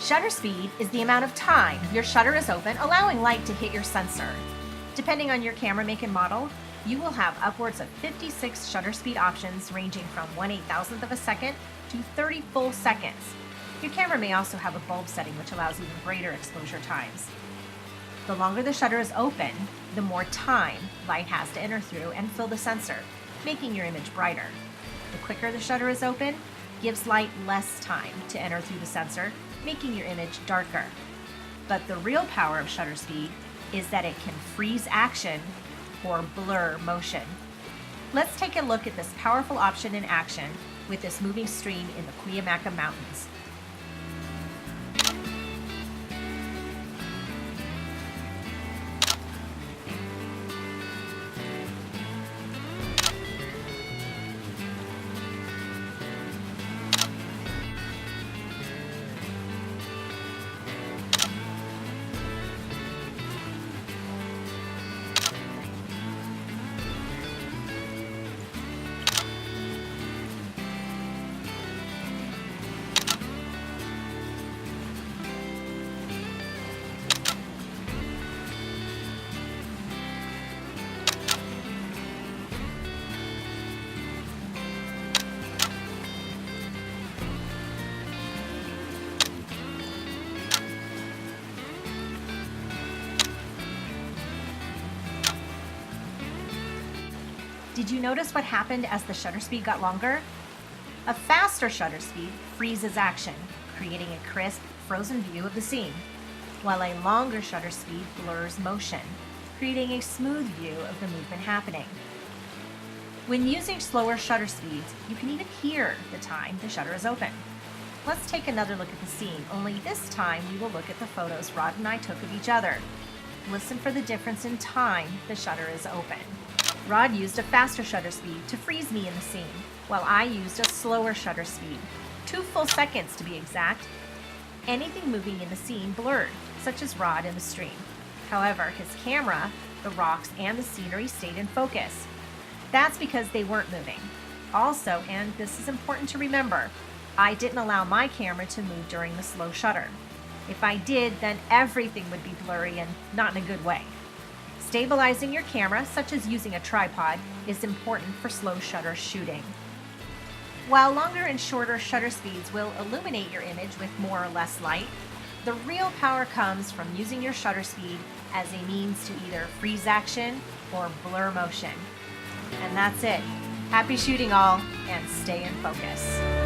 Shutter speed is the amount of time your shutter is open, allowing light to hit your sensor. Depending on your camera make and model, you will have upwards of 56 shutter speed options ranging from 1/8,000th of a second to 30 full seconds. Your camera may also have a bulb setting which allows even greater exposure times. The longer the shutter is open, the more time light has to enter through and fill the sensor, making your image brighter. The quicker the shutter is open, gives light less time to enter through the sensor, making your image darker. But the real power of shutter speed is that it can freeze action or blur motion. Let's take a look at this powerful option in action with this moving stream in the Cuyamaca Mountains. Did you notice what happened as the shutter speed got longer? A faster shutter speed freezes action, creating a crisp, frozen view of the scene, while a longer shutter speed blurs motion, creating a smooth view of the movement happening. When using slower shutter speeds, you can even hear the time the shutter is open. Let's take another look at the scene, only this time we will look at the photos Rod and I took of each other. Listen for the difference in time the shutter is open. Rod used a faster shutter speed to freeze me in the scene, while I used a slower shutter speed, 2 full seconds to be exact. Anything moving in the scene blurred, such as Rod in the stream. However, his camera, the rocks, and the scenery stayed in focus. That's because they weren't moving. Also, and this is important to remember, I didn't allow my camera to move during the slow shutter. If I did, then everything would be blurry and not in a good way. Stabilizing your camera, such as using a tripod, is important for slow shutter shooting. While longer and shorter shutter speeds will illuminate your image with more or less light, the real power comes from using your shutter speed as a means to either freeze action or blur motion. And that's it. Happy shooting all, and stay in focus.